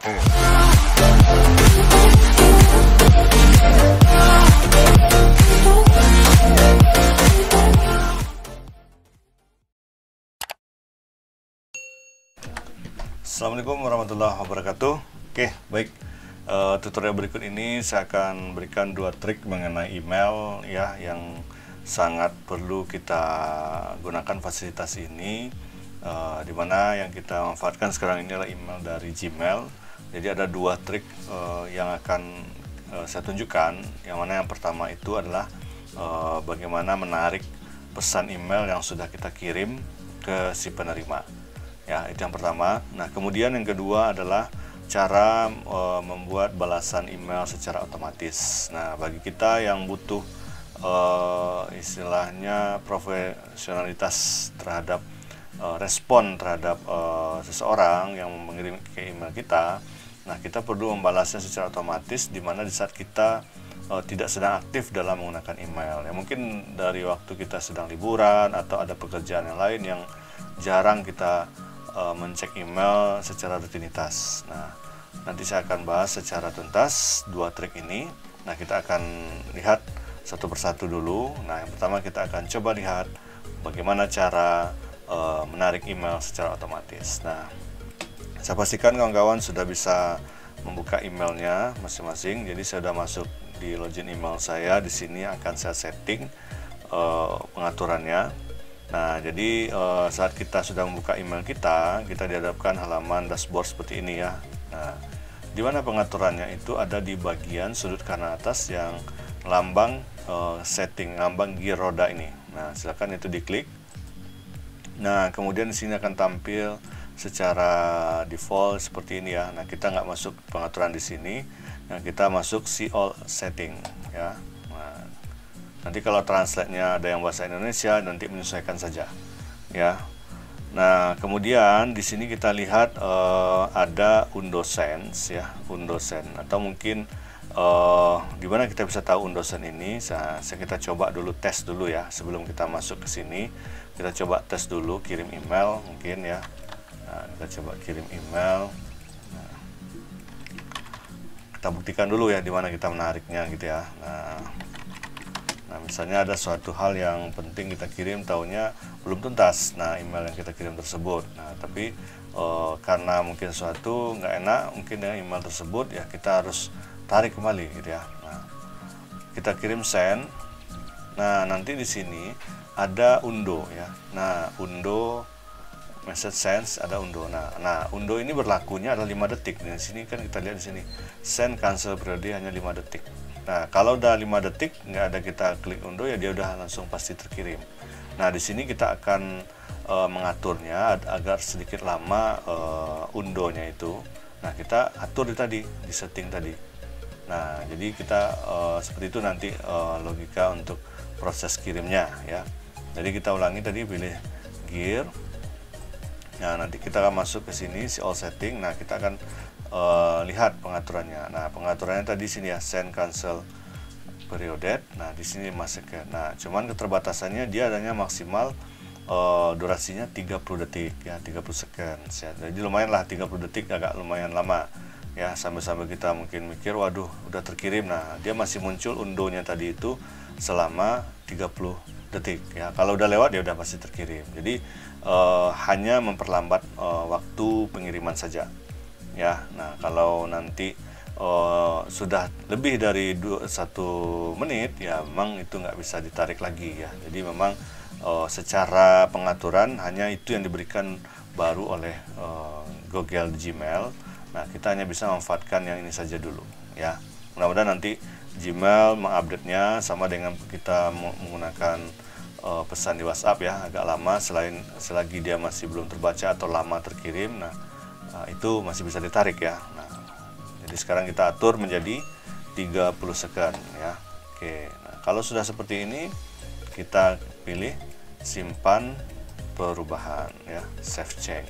Assalamualaikum warahmatullahi wabarakatuh. Oke, baik. Tutorial berikut ini saya akan berikan dua trik mengenai email ya, yang sangat perlu kita gunakan fasilitas ini, dimana yang kita manfaatkan sekarang ini adalah email dari Gmail. Jadi ada dua trik yang akan saya tunjukkan. Yang mana yang pertama itu adalah bagaimana menarik pesan email yang sudah kita kirim ke si penerima. Ya, itu yang pertama. Nah, kemudian yang kedua adalah cara membuat balasan email secara otomatis. Nah, bagi kita yang butuh istilahnya profesionalitas terhadap respon terhadap seseorang yang mengirim ke email kita, nah kita perlu membalasnya secara otomatis, di mana di saat kita tidak sedang aktif dalam menggunakan email. Ya, mungkin dari waktu kita sedang liburan atau ada pekerjaan yang lain yang jarang kita mencek email secara rutinitas. Nah, nanti saya akan bahas secara tuntas dua trik ini. Nah, kita akan lihat satu persatu dulu. Nah, yang pertama kita akan coba lihat bagaimana cara menarik email secara otomatis. Nah, saya pastikan kawan-kawan sudah bisa membuka emailnya masing-masing. Jadi saya sudah masuk di login email saya. Di sini akan saya setting pengaturannya. Nah, jadi saat kita sudah membuka email kita dihadapkan halaman dashboard seperti ini ya. Nah, di mana pengaturannya itu ada di bagian sudut kanan atas yang lambang setting, lambang gear roda ini. Nah, silakan itu diklik. Nah, kemudian di sini akan tampil secara default seperti ini ya. Nah, kita nggak masuk pengaturan di sini. Nah, kita masuk see all setting ya. Nanti kalau translate-nya ada yang bahasa Indonesia, nanti menyesuaikan saja, ya. Nah, kemudian di sini kita lihat ada undo sense, ya, undo sense. Atau mungkin di mana kita bisa tahu undo sense ini? Kita coba dulu tes dulu ya, sebelum kita masuk ke sini. Kita coba tes dulu kirim email, mungkin ya. Nah, kita coba kirim email. Nah, kita buktikan dulu ya di mana kita menariknya, gitu ya. Nah, misalnya ada suatu hal yang penting kita kirim, taunya belum tuntas. Nah, email yang kita kirim tersebut. Nah, tapi karena mungkin suatu nggak enak, mungkin dengan email tersebut, ya kita harus tarik kembali, gitu ya. Nah, kita kirim send. Nah, nanti di sini ada undo ya. Nah, undo message send, ada undo. Nah, undo ini berlakunya adalah 5 detik. Di sini kan kita lihat di sini send cancel periode hanya 5 detik. Nah, kalau udah 5 detik nggak ada kita klik undo, ya dia udah langsung pasti terkirim. Nah, di sini kita akan mengaturnya agar sedikit lama undonya itu. Nah, kita atur di setting tadi. Nah, jadi kita seperti itu nanti logika untuk proses kirimnya ya. Jadi kita ulangi tadi, pilih gear. Nah, nanti kita akan masuk ke sini see all setting. Nah, kita akan lihat pengaturannya. Nah, pengaturannya tadi sini ya, send cancel period. Nah, di sini masuk ke. Nah, cuman keterbatasannya dia adanya maksimal durasinya 30 detik ya, 30 seconds ya. Jadi lumayan lah 30 detik, agak lumayan lama ya, sambil-sambil kita mungkin mikir waduh udah terkirim. Nah, dia masih muncul undonya tadi itu selama 30 detik ya. Kalau udah lewat dia udah pasti terkirim. Jadi hanya memperlambat waktu pengiriman saja. Ya, nah kalau nanti sudah lebih dari 1 menit ya memang itu nggak bisa ditarik lagi ya. Jadi memang secara pengaturan hanya itu yang diberikan baru oleh Google Gmail. Nah, kita hanya bisa memanfaatkan yang ini saja dulu ya. Mudah-mudahan nanti Gmail mengupdate-nya sama dengan kita menggunakan pesan di WhatsApp ya, agak lama selagi dia masih belum terbaca atau lama terkirim. Nah, itu masih bisa ditarik ya. Nah, jadi sekarang kita atur menjadi 30 second ya. Oke. Nah, kalau sudah seperti ini kita pilih simpan perubahan ya, save change.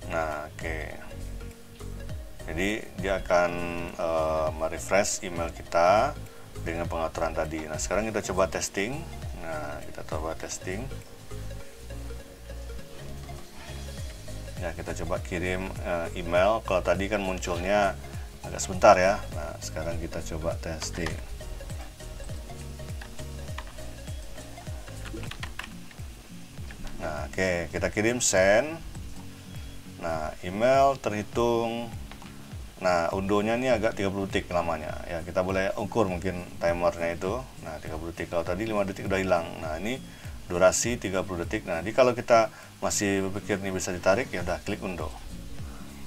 Nah, oke. Jadi dia akan merefresh email kita dengan pengaturan tadi. Nah, sekarang kita coba testing. Nah, kita coba testing. Ya, kita coba kirim email. Kalau tadi kan munculnya agak sebentar ya. Nah, sekarang kita coba testing. Nah, oke, kita kirim send. Nah, email terhitung. Nah, unduhnya ini agak 30 detik lamanya. Ya, kita boleh ukur mungkin timernya itu. Nah, 30 detik. Kalau tadi 5 detik udah hilang. Nah, ini durasi 30 detik. Nah, jadi kalau kita masih berpikir ini bisa ditarik, ya udah klik unduh.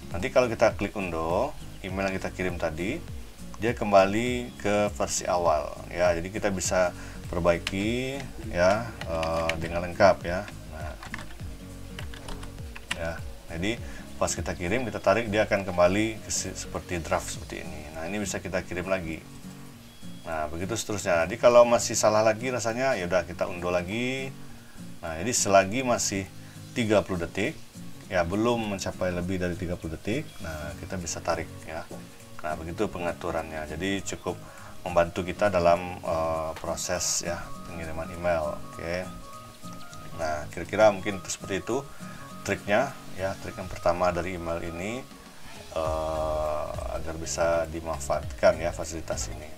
Nanti kalau kita klik unduh, email yang kita kirim tadi dia kembali ke versi awal ya. Jadi kita bisa perbaiki ya dengan lengkap ya. Nah, ya. Jadi pas kita kirim, kita tarik, dia akan kembali ke seperti draft seperti ini. Nah, ini bisa kita kirim lagi. Nah, begitu seterusnya. Jadi kalau masih salah lagi rasanya, ya udah kita unduh lagi. Nah, jadi selagi masih 30 detik ya, belum mencapai lebih dari 30 detik, nah kita bisa tarik ya. Nah, begitu pengaturannya. Jadi cukup membantu kita dalam proses ya pengiriman email. Oke. Nah, kira-kira mungkin seperti itu triknya ya. Trik yang pertama dari email ini agar bisa dimanfaatkan ya fasilitas ini.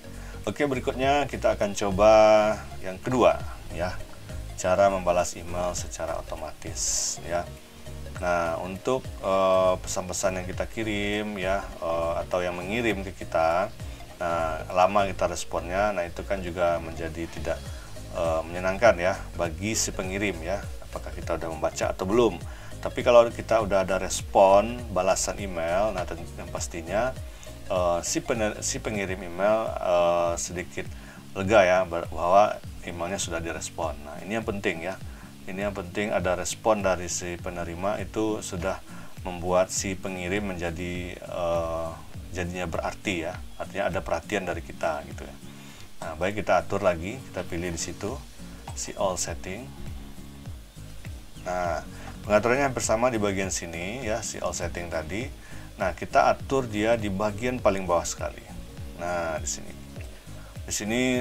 Oke, berikutnya kita akan coba yang kedua ya, cara membalas email secara otomatis ya. Nah, untuk pesan-pesan yang kita kirim ya, atau yang mengirim ke kita, nah, lama kita responnya, nah itu kan juga menjadi tidak menyenangkan ya bagi si pengirim ya, apakah kita udah membaca atau belum. Tapi kalau kita udah ada respon balasan email, nah yang pastinya si pengirim email sedikit lega ya bahwa emailnya sudah direspon. Nah, ini yang penting ya. Ini yang penting, ada respon dari si penerima, itu sudah membuat si pengirim menjadi jadinya berarti ya. Artinya ada perhatian dari kita gitu ya. Nah, baik, kita atur lagi, kita pilih di situ si all setting. Nah, pengaturannya bersama di bagian sini ya, si all setting tadi. Nah, kita atur dia di bagian paling bawah sekali. Nah, di sini. Di sini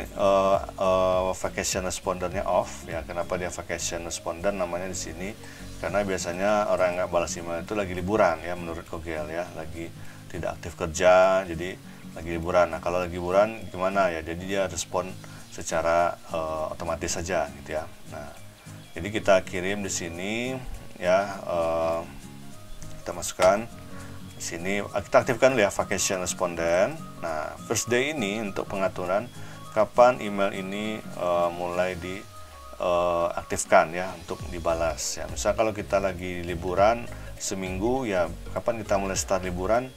vacation respondernya off ya. Kenapa dia vacation responder namanya di sini? Karena biasanya orang yang nggak balas email itu lagi liburan ya, menurut Google ya, lagi tidak aktif kerja, jadi lagi liburan. Nah, kalau lagi liburan gimana ya? Jadi dia respon secara otomatis saja gitu ya. Nah, jadi kita kirim di sini ya, kita masukkan sini, kita aktifkan ya vacation respondent. Nah, first day ini untuk pengaturan kapan email ini mulai diaktifkan ya untuk dibalas ya. Misal kalau kita lagi liburan seminggu ya, kapan kita mulai start liburan,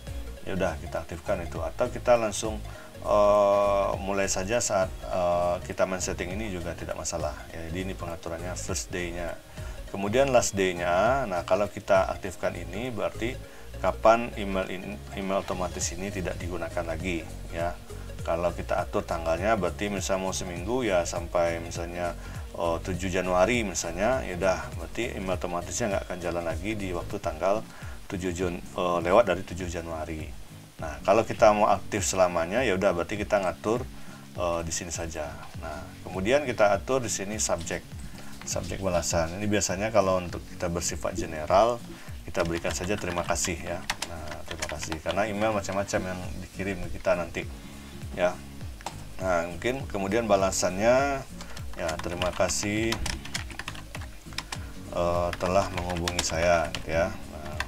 ya udah kita aktifkan itu. Atau kita langsung mulai saja saat kita main setting ini juga tidak masalah ya. Jadi ini pengaturannya first day-nya. Kemudian last day-nya, nah kalau kita aktifkan ini berarti kapan email otomatis ini tidak digunakan lagi ya. Kalau kita atur tanggalnya, berarti misalnya mau seminggu ya sampai misalnya 7 Januari misalnya, ya udah berarti email otomatisnya nggak akan jalan lagi di waktu tanggal 7 lewat dari 7 Januari. Nah, kalau kita mau aktif selamanya, ya udah berarti kita ngatur di sini saja. Nah, kemudian kita atur di sini subjek balasan. Ini biasanya kalau untuk kita bersifat general, kita berikan saja terima kasih ya. Nah, terima kasih karena email macam-macam yang dikirim ke kita nanti ya. Nah, mungkin kemudian balasannya ya, terima kasih telah menghubungi saya gitu ya. Nah,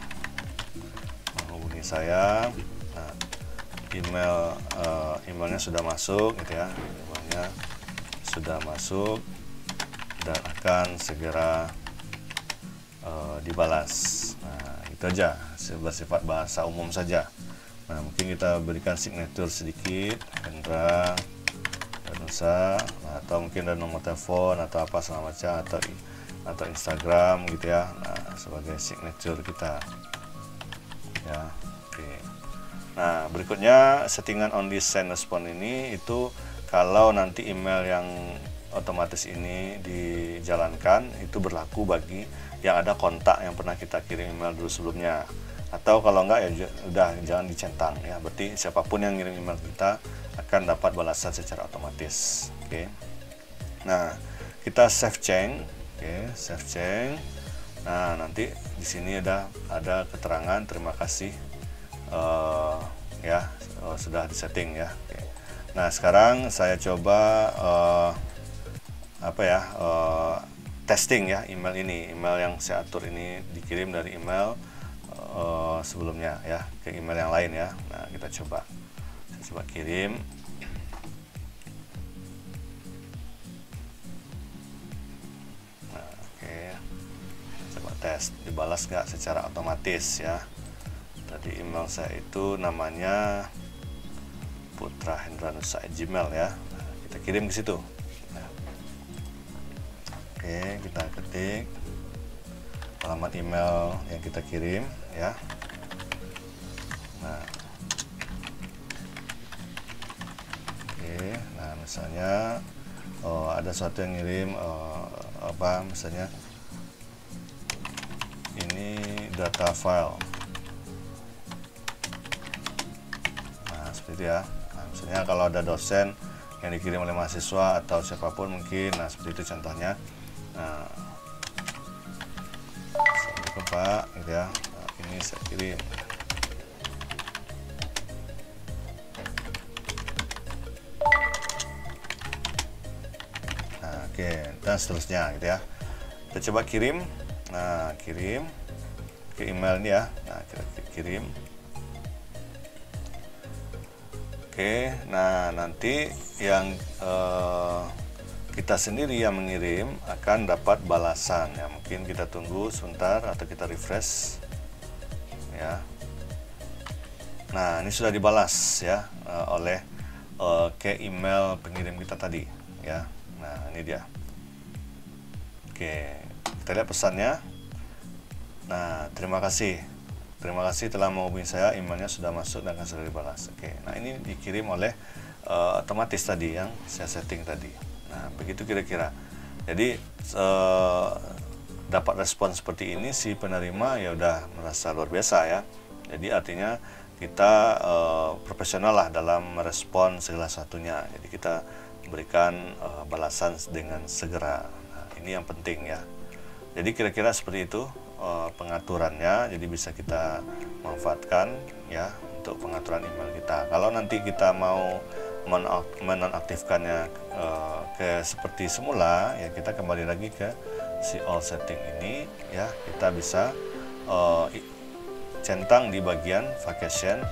menghubungi saya. Nah, emailnya sudah masuk gitu ya. Emailnya sudah masuk dan akan segera dibalas. Nah, itu aja, bersifat bahasa umum saja. Nah, mungkin kita berikan signature sedikit, Hendra Danusa, atau mungkin ada nomor telepon atau apa segala macam, atau Instagram gitu ya. Nah, sebagai signature kita ya. Oke. Nah, berikutnya settingan only send response ini, itu kalau nanti email yang otomatis ini dijalankan, itu berlaku bagi yang ada kontak yang pernah kita kirim email dulu sebelumnya. Atau kalau enggak ya udah jangan dicentang ya. Berarti siapapun yang ngirim email kita akan dapat balasan secara otomatis. Oke. Nah, kita save change. Oke, save change. Nah, nanti di sini ada keterangan terima kasih ya sudah disetting ya. Oke. Nah, sekarang saya coba testing ya email ini, email yang saya atur ini dikirim dari email sebelumnya ya ke email yang lain ya. Nah, kita coba, saya coba kirim. Nah, oke, coba tes dibalas nggak secara otomatis ya. Tadi email saya itu namanya putrahendranusa@gmail ya. Nah, kita kirim ke situ. Oke, kita ketik alamat email yang kita kirim ya. Nah, oke, nah misalnya ada sesuatu yang ngirim misalnya ini data file. Nah, seperti itu ya. Nah, misalnya kalau ada dosen yang dikirim oleh mahasiswa atau siapapun mungkin, nah seperti itu contohnya. Nah, Assalamualaikum Pak, gitu ya. Nah, ini saya kirim. Nah, oke, dan seterusnya, gitu ya. Kita coba kirim. Nah, kirim ke email ini ya. Nah, kita kirim. Oke, nah nanti yang kita sendiri yang mengirim akan dapat balasan ya. Mungkin kita tunggu sebentar atau kita refresh ya. Nah, ini sudah dibalas ya oleh ke email pengirim kita tadi ya. Nah, ini dia. Oke, kita lihat pesannya. Nah, terima kasih telah menghubungi saya, emailnya sudah masuk dan akan segera dibalas. Oke, nah ini dikirim oleh otomatis tadi yang saya setting tadi. Nah, begitu kira-kira. Jadi dapat respon seperti ini si penerima ya udah merasa luar biasa ya. Jadi artinya kita profesional lah dalam merespon segala satunya. Jadi kita berikan balasan dengan segera. Nah, ini yang penting ya. Jadi kira-kira seperti itu pengaturannya, jadi bisa kita manfaatkan ya untuk pengaturan email kita. Kalau nanti kita mau menonaktifkannya ke seperti semula ya, kita kembali lagi ke si all setting ini ya. Kita bisa centang di bagian vacation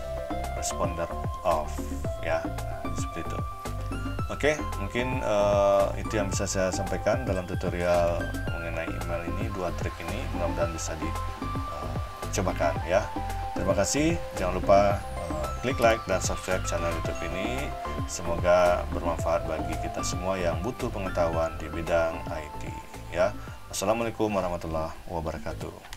responder off ya. Nah, seperti itu. Oke, mungkin itu yang bisa saya sampaikan dalam tutorial mengenai email ini, 2 trik ini mudah-mudahan bisa dicobakan ya. Terima kasih, jangan lupa klik like dan subscribe channel YouTube ini. Semoga bermanfaat bagi kita semua yang butuh pengetahuan di bidang IT ya. Wassalamualaikum warahmatullahi wabarakatuh.